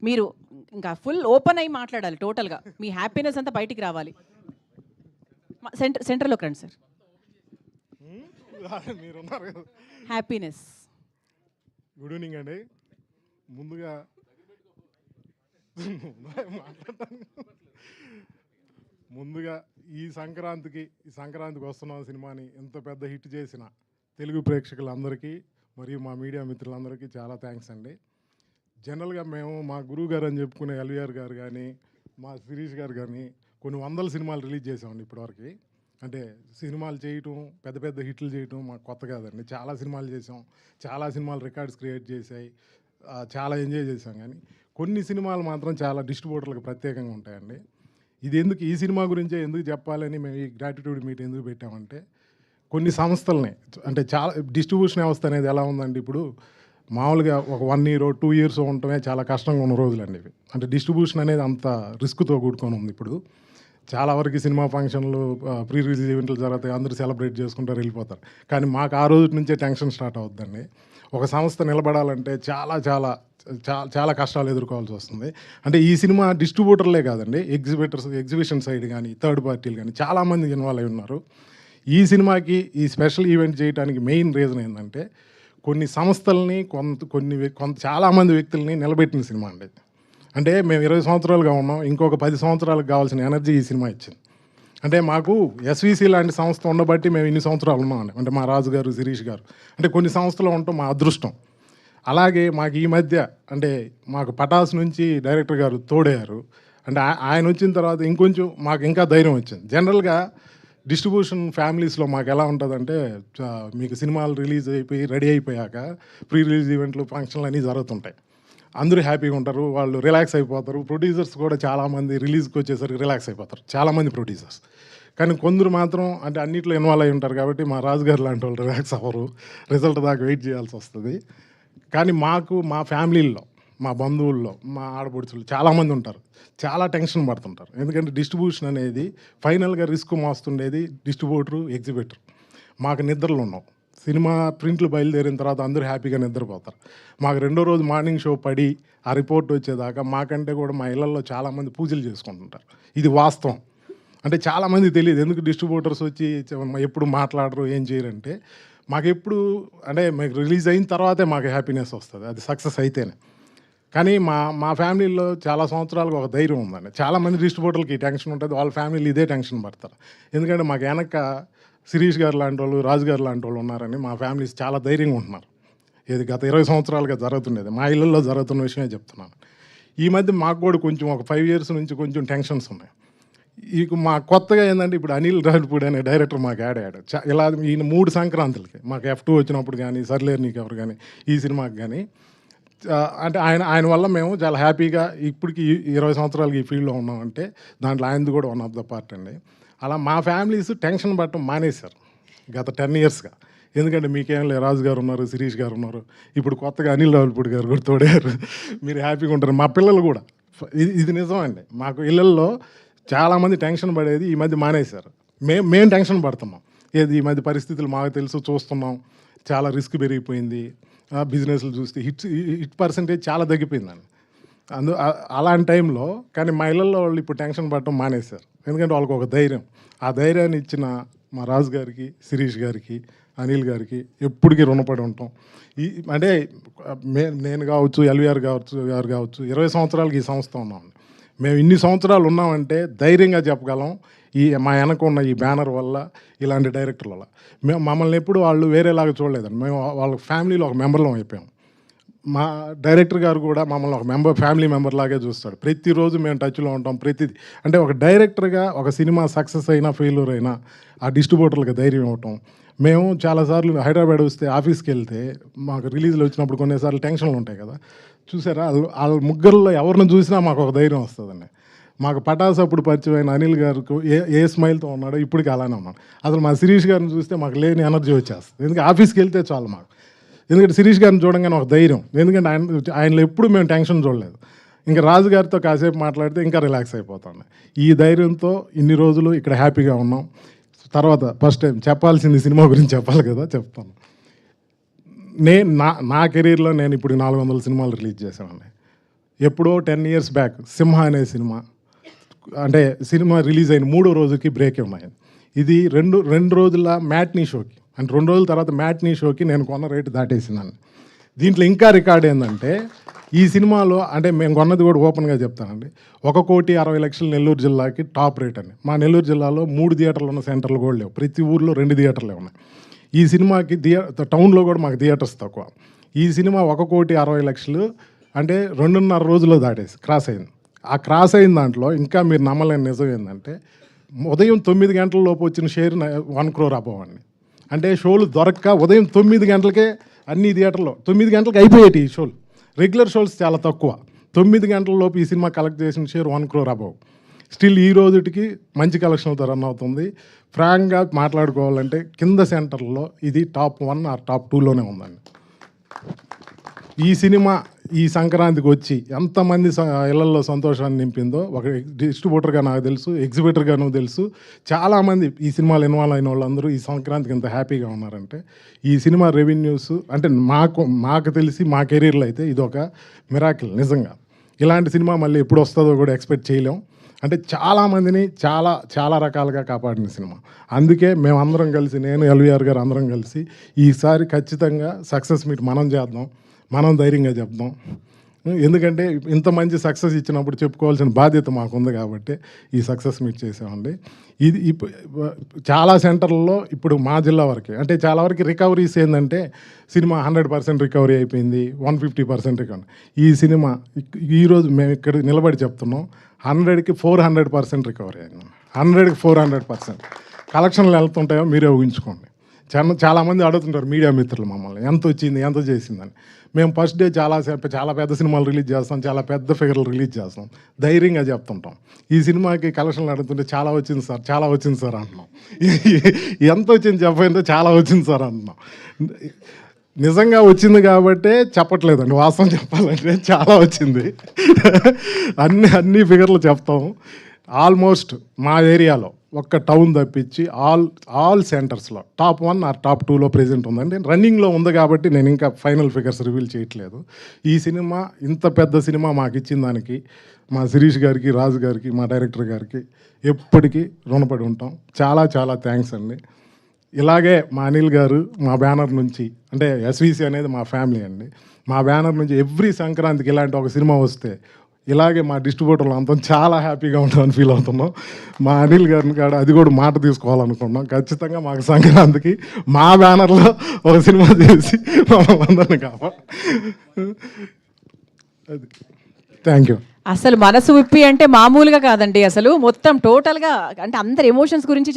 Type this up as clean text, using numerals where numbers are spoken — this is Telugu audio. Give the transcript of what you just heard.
మీరు ఇంకా ఫుల్ ఓపెన్ అయ్యి మాట్లాడాలి టోటల్గా. మీ హ్యాపీనెస్ అంతా బయటికి రావాలి. సెంటర్లోకి రండి సార్. హ్యాపీనెస్. గుడ్ ఈవినింగ్ అండి. ముందుగా ఈ సంక్రాంతికి వస్తున్న సినిమాని ఇంత పెద్ద హిట్ చేసిన తెలుగు ప్రేక్షకులందరికీ మరియు మా మీడియా మిత్రులందరికీ చాలా థ్యాంక్స్ అండి. జనరల్గా మేము మా గురువు గారు అని చెప్పుకునే ఎల్వీఆర్ గారు కానీ మా శిరీష్ గారు కానీ కొన్ని వందల సినిమాలు రిలీజ్ చేసామండి ఇప్పటివరకు. అంటే సినిమాలు చేయటం, పెద్ద పెద్ద హిట్లు చేయటం మాకు కొత్త కాదండి. చాలా సినిమాలు చేసాం, చాలా సినిమాలు రికార్డ్స్ క్రియేట్ చేశాయి, చాలా ఎంజాయ్ చేసాం. కానీ కొన్ని సినిమాలు మాత్రం చాలా డిస్ట్రిబ్యూటర్లకు ప్రత్యేకంగా ఉంటాయండి. ఇది ఎందుకు ఈ సినిమా గురించే ఎందుకు చెప్పాలని మేము ఈ గ్రాటిట్యూడ్ మీట్ ఎందుకు పెట్టామంటే, కొన్ని సంస్థలని అంటే చాలా డిస్ట్రిబ్యూషన్ వ్యవస్థ అనేది ఎలా ఉందండి, ఇప్పుడు మామూలుగా ఒక 1 year 2 years ఉండటమే చాలా కష్టంగా ఉన్న రోజులండి ఇవి. అంటే డిస్ట్రిబ్యూషన్ అనేది అంత రిస్క్తో కూడుకొని ఉంది. ఇప్పుడు చాలా వరకు సినిమా ఫంక్షన్లు, ప్రీ రిలీజ్ ఈవెంట్లు జరుగుతాయి, అందరూ సెలబ్రేట్ చేసుకుంటారు, వెళ్ళిపోతారు. కానీ మాకు ఆ రోజు నుంచే టెన్షన్ స్టార్ట్ అవుతుందండి. ఒక సంస్థ నిలబడాలంటే చాలా చాలా చాలా కష్టాలు ఎదుర్కోవాల్సి వస్తుంది. అంటే ఈ సినిమా డిస్ట్రిబ్యూటర్లే కాదండి, ఎగ్జిబిషన్ సైడ్ కానీ థర్డ్ పార్టీలు కానీ చాలామంది ఇన్వాల్వ్ అయి ఉన్నారు. ఈ సినిమాకి ఈ స్పెషల్ ఈవెంట్ చేయడానికి మెయిన్ రీజన్ ఏంటంటే, కొన్ని సంస్థల్ని చాలామంది వ్యక్తుల్ని నిలబెట్టిన సినిమా అండి. అంటే మేము 20 సంవత్సరాలుగా ఉన్నాం, ఇంకొక 10 సంవత్సరాలకు కావాల్సిన ఎనర్జీ ఈ సినిమా ఇచ్చింది. అంటే మాకు ఎస్విసి లాంటి సంస్థ ఉండబట్టి మేము ఇన్ని సంవత్సరాలు ఉన్నామండి. అంటే మా రాజు గారు, శిరీష్ గారు, అంటే కొన్ని సంస్థలు ఉండటం మా అదృష్టం. అలాగే మాకు ఈ మధ్య అంటే మాకు పటాస్ నుంచి డైరెక్టర్ గారు తోడయ్యారు. అంటే ఆయన వచ్చిన తర్వాత ఇంకొంచెం మాకు ఇంకా ధైర్యం వచ్చింది. జనరల్గా డిస్ట్రిబ్యూషన్ ఫ్యామిలీస్లో మాకు ఎలా ఉంటుందంటే, మీకు సినిమాలు రిలీజ్ అయిపోయి రెడీ అయిపోయాక ప్రీ రిలీజ్ ఈవెంట్లు, ఫంక్షన్లు అన్నీ జరుగుతుంటాయి. అందరూ హ్యాపీగా ఉంటారు, వాళ్ళు రిలాక్స్ అయిపోతారు. ప్రొడ్యూసర్స్ కూడా చాలామంది రిలీజ్కి వచ్చేసరికి రిలాక్స్ అయిపోతారు, చాలామంది ప్రొడ్యూసర్స్. కానీ కొందరు మాత్రం అంటే అన్నింటిలో ఇన్వాల్వ్ అయి ఉంటారు కాబట్టి మా రాజుగారు లాంటి వాళ్ళు రిలాక్స్ అవ్వరు, రిజల్ట్ దాకా వెయిట్ చేయాల్సి వస్తుంది. కానీ మాకు మా ఫ్యామిలీల్లో, మా బంధువుల్లో, మా ఆడపడుచులు చాలామంది ఉంటారు, చాలా టెన్షన్ పడుతుంటారు. ఎందుకంటే డిస్ట్రిబ్యూషన్ అనేది ఫైనల్గా రిస్క్ మోస్తుండేది డిస్ట్రిబ్యూటరు, ఎగ్జిబిటర్. మాకు నిద్రలు ఉన్నాం. సినిమా ప్రింట్లు బయలుదేరిన తర్వాత అందరూ హ్యాపీగా నిద్రపోతారు. మాకు రెండో రోజు మార్నింగ్ షో పడి ఆ రిపోర్ట్ వచ్చేదాకా మాకంటే కూడా మా ఇళ్లలో చాలామంది పూజలు చేసుకుంటుంటారు. ఇది వాస్తవం. అంటే చాలామంది తెలియదు ఎందుకు డిస్ట్రిబ్యూటర్స్ వచ్చి ఎప్పుడు మాట్లాడరు, ఏం చేయరంటే, మాకు ఎప్పుడు అంటే మాకు రిలీజ్ అయిన తర్వాతే మాకు హ్యాపీనెస్ వస్తుంది, అది సక్సెస్ అయితేనే. కానీ మా ఫ్యామిలీలో చాలా సంవత్సరాలుగా ఒక ధైర్యం ఉందండి. చాలామంది డిస్ట్రిబ్యూటర్లకి టెన్షన్ ఉంటుంది, వాళ్ళ ఫ్యామిలీలు ఇదే టెన్షన్ పడతారు. ఎందుకంటే మాకు వెనక శిరీష్ గారు లాంటి వాళ్ళు, రాజు గారు లాంటి వాళ్ళు ఉన్నారని మా ఫ్యామిలీస్ చాలా ధైర్యంగా ఉంటున్నారు. ఇది గత 20 సంవత్సరాలుగా జరుగుతుండేది, మా ఇళ్ళల్లో జరుగుతున్న విషయమే చెప్తున్నాను. ఈ మధ్య మాకు కూడా కొంచెం ఒక 5 years నుంచి కొంచెం టెన్షన్స్ ఉన్నాయి. మా కొత్తగా ఏంటంటే, ఇప్పుడు అనిల్ రావిపూడి అనే డైరెక్టర్ మాకు యాడ్ అయ్యాడు. ఇలా ఈయన 3 సంక్రాంతులకి మాకు F2 వచ్చినప్పుడు కానీ, సర్లేరు నీకు ఎవరు కానీ, ఈ సినిమాకి కానీ, అంటే ఆయన వల్ల మేము చాలా హ్యాపీగా ఇప్పటికి 20 సంవత్సరాలకి ఈ ఫీల్డ్లో ఉన్నామంటే దాంట్లో ఆయనది కూడా వన్ ఆఫ్ ద పార్ట్ అండి. అలా మా ఫ్యామిలీస్ టెన్షన్ పడటం మానేశారు గత 10 yearsగా. ఎందుకంటే మీకేం లేదు, రాజు గారు ఉన్నారు, శిరీష్ గారు ఉన్నారు, ఇప్పుడు కొత్తగా అనిల్ రావిపూడి గారు కూడా తోడారు, మీరు హ్యాపీగా ఉంటారు. మా పిల్లలు కూడా, ఇది నిజం అండి. మాకు ఇళ్ళల్లో చాలామంది టెన్షన్ పడేది ఈ మధ్య మానేశారు. మేము టెన్షన్ పడుతున్నాం. ఈ మధ్య పరిస్థితులు మాకు తెలుసు, చూస్తున్నాం, చాలా రిస్క్ పెరిగిపోయింది. బిజినెస్లు చూస్తే హిట్ పర్సెంటేజ్ చాలా తగ్గిపోయిందండి. అలాంటి టైంలో కానీ మా ఇళ్ళల్లో వాళ్ళు ఇప్పుడు టెన్షన్ పడటం మానేశారు. ఎందుకంటే వాళ్ళకి ఒక ధైర్యం, ఆ ధైర్యాన్ని ఇచ్చిన మా రాజు గారికి, శిరీష్ గారికి, అనిల్ గారికి ఎప్పటికీ రుణపడి ఉంటాం. అంటే నేను కావచ్చు, ఎల్వీఆర్ గారు కావచ్చు, 20 సంవత్సరాలకి ఈ సంస్థ ఉన్నామండి. మేము ఇన్ని సంవత్సరాలు ఉన్నామంటే ధైర్యంగా చెప్పగలం, మా వెనక ఉన్న ఈ బ్యానర్ వల్ల, ఇలాంటి డైరెక్టర్ల వల్ల. మమ్మల్ని ఎప్పుడు వాళ్ళు వేరేలాగా చూడలేదండి. మేము వాళ్ళ ఫ్యామిలీలో ఒక మెంబర్లం అయిపోయాం. మా డైరెక్టర్ గారు కూడా మమ్మల్ని ఒక ఫ్యామిలీ మెంబర్ లాగే చూస్తాడు. ప్రతిరోజు మేము టచ్లో ఉంటాం. ప్రతిదీ అంటే ఒక డైరెక్టర్గా ఒక సినిమా సక్సెస్ అయినా ఫెయిల్యూర్ అయినా ఆ డిస్ట్రిబ్యూటర్లకు ధైర్యం ఇవ్వటం. మేము చాలాసార్లు హైదరాబాద్ వస్తే ఆఫీస్కి వెళ్తే మాకు రిలీజ్లు వచ్చినప్పుడు కొన్నిసార్లు టెన్షన్లు ఉంటాయి కదా, చూసారా, వాళ్ళ ముగ్గురులో ఎవరిని చూసినా మాకు ఒక ధైర్యం వస్తుందండి. మాకు పటాస్ అప్పుడు పరిచయమైన అనిల్ గారికి ఏ స్మైల్తో ఉన్నాడో ఇప్పటికీ అలానే ఉన్నాడు. అసలు మా శిరీష్ గారిని చూస్తే మాకు లేని ఎనర్జీ వచ్చేస్తుంది. ఎందుకంటే ఆఫీస్కి వెళ్తే చాలు మాకు. ఎందుకంటే శిరీష్ గారిని చూడంగానే ఒక ధైర్యం, ఎందుకంటే ఆయనలో ఎప్పుడు మేము టెన్షన్ చూడలేదు. ఇంకా రాజు గారితో కాసేపు మాట్లాడితే ఇంకా రిలాక్స్ అయిపోతాం. ఈ ధైర్యంతో ఇన్ని రోజులు ఇక్కడ హ్యాపీగా ఉన్నాం. తర్వాత ఫస్ట్ టైం చెప్పాల్సింది సినిమా గురించి చెప్పాలి కదా, చెప్తాను. నా కెరీర్లో నేను ఇప్పుడు 400 సినిమాలు రిలీజ్ చేశానండి. ఎప్పుడో 10 years బ్యాక్ సింహ అనే సినిమా, అంటే సినిమా రిలీజ్ అయిన 3వ రోజుకి బ్రేక్ ఉన్నాయి. ఇది రెండు రోజుల మ్యాట్నీ షోకి, అంటే 2 రోజుల తర్వాత మ్యాట్నీ షోకి నేను కొన్న రేటు దాటేసిందని. దీంట్లో ఇంకా రికార్డ్ ఏంటంటే ఈ సినిమాలో, అంటే మేము కొన్నది కూడా ఓపెన్గా చెప్తానండి, 1,60,00,000 నెల్లూరు జిల్లాకి టాప్ రేట్ అని. మా నెల్లూరు జిల్లాలో 3 థియేటర్లు ఉన్న సెంటర్లు కూడా లేవు, ప్రతి ఊర్లో 2 థియేటర్లే ఉన్నాయి. ఈ సినిమాకి టౌన్లో కూడా మాకు థియేటర్స్ తక్కువ. ఈ సినిమా 1,60,00,000 అంటే 2.5 రోజుల్లో క్రాస్ అయింది. ఆ క్రాస్ అయిన దాంట్లో ఇంకా మీరు నమ్మలేని నిజం ఏంటంటే, ఉదయం 9 గంటల లోపు వచ్చిన షేర్ 1 crore అబవ్ అండి. అంటే షోలు దొరక్క ఉదయం 9 గంటలకే అన్ని థియేటర్లో 9 గంటలకు అయిపోయేటి ఈ షోలు. రెగ్యులర్ షోస్ చాలా తక్కువ. 9 గంటల లోపు ఈ సినిమా కలెక్ట్ చేసిన షేర్ 1 crore అబవ్. స్టిల్ ఈ రోజుకి మంచి కలెక్షన్తో రన్ అవుతుంది. ఫ్రాంక్గా మాట్లాడుకోవాలంటే కింద సెంటర్లో ఇది టాప్ 1 ఆర్ టాప్ 2లోనే ఉందండి. ఈ సినిమా ఈ సంక్రాంతికి వచ్చి ఎంతమంది ఇళ్లలో సంతోషాన్ని నింపిందో, ఒక డిస్ట్రిబ్యూటర్గా నాకు తెలుసు, ఎగ్జిబిటర్గాను తెలుసు. చాలామంది ఈ సినిమాలో ఇన్వాల్వ్ అయిన వాళ్ళందరూ ఈ సంక్రాంతికి ఎంత హ్యాపీగా ఉన్నారంటే, ఈ సినిమా రెవెన్యూస్ అంటే మాకు తెలిసి మా కెరీర్లో అయితే ఇది ఒక మిరాకిల్ నిజంగా. ఇలాంటి సినిమా మళ్ళీ ఎప్పుడు వస్తుందో కూడా ఎక్స్పెక్ట్ చేయలేం. అంటే చాలామందిని చాలా రకాలుగా కాపాడిన సినిమా. అందుకే మేమందరం కలిసి, నేను ఎల్వీఆర్ గారు అందరం కలిసి ఈసారి ఖచ్చితంగా సక్సెస్ మీట్ మనం చేద్దాం, మనం ధైర్యంగా చెప్దాం. ఎందుకంటే ఇంత మంచి సక్సెస్ ఇచ్చినప్పుడు చెప్పుకోవాల్సిన బాధ్యత మాకుంది కాబట్టి ఈ సక్సెస్ మీట్ చేసామండి. ఇది చాలా సెంటర్లలో ఇప్పుడు మా జిల్లా వరకు, అంటే చాలా వరకు రికవరీస్ ఏంటంటే, సినిమా 100% రికవరీ అయిపోయింది, 150% రికవరీ. ఈ సినిమా ఈరోజు మేము ఇక్కడ నిలబడి చెప్తున్నాం, 100కి 400% రికవరీ అయింది. 100కి 400% కలెక్షన్లు వెళ్తుంటాయో మీరే ఊహించుకోండి. చాలామంది అడుగుతుంటారు మీడియా మిత్రులు మమ్మల్ని, ఎంత వచ్చింది, ఎంత చేసిందని. మేము ఫస్ట్ డే చాలా పెద్ద సినిమాలు రిలీజ్ చేస్తాం, చాలా పెద్ద ఫిగర్లు రిలీజ్ చేస్తాం, ధైర్యంగా చెప్తుంటాం. ఈ సినిమాకి కలెక్షన్లు అడుగుతుంటే చాలా వచ్చింది సార్ అంటున్నాం. ఎంత వచ్చింది చెప్పంటే చాలా వచ్చింది సార్ అంటున్నాం. నిజంగా వచ్చింది కాబట్టే చెప్పట్లేదండి, వాస్తవం చెప్పాలంటే చాలా వచ్చింది. అన్ని ఫిగర్లు చెప్తాం. ఆల్మోస్ట్ మా ఏరియాలో ఒక్క టౌన్ తప్పించి ఆల్ సెంటర్స్లో టాప్ 1 ఆర్ టాప్ 2లో ప్రెజెంట్ ఉందండి. రన్నింగ్లో ఉంది కాబట్టి నేను ఇంకా ఫైనల్ ఫిగర్స్ రివీల్ చేయట్లేదు. ఈ సినిమా, ఇంత పెద్ద సినిమా మాకు ఇచ్చిన దానికి మా శిరీష్ గారికి, రాజు గారికి, మా డైరెక్టర్ గారికి ఎప్పటికీ రుణపడి ఉంటాం. చాలా థ్యాంక్స్ అండి. ఇలాగే మా అనిల్ గారు మా బ్యానర్ నుంచి, అంటే ఎస్విసి అనేది మా ఫ్యామిలీ అండి, మా బ్యానర్ నుంచి ఎవ్రీ సంక్రాంతికి ఇలాంటి ఒక సినిమా వస్తే ఇలాగే మా డిస్ట్రిబ్యూటర్లు అంతా చాలా హ్యాపీగా ఉంటామని ఫీల్ అవుతున్నాం. మా అనిల్ గారిని కాడ అది కూడా మాట తీసుకోవాలనుకున్నాం. ఖచ్చితంగా మాకు సంక్రాంతికి మా బ్యానర్లో ఒక సినిమా చేసి మమ్మల్ని అందరినీ అది. Thank you. అసలు మనసు విప్పి అంటే మామూలుగా కాదండి, అసలు మొత్తం టోటల్గా, అంటే అందరి ఎమోషన్స్ గురించి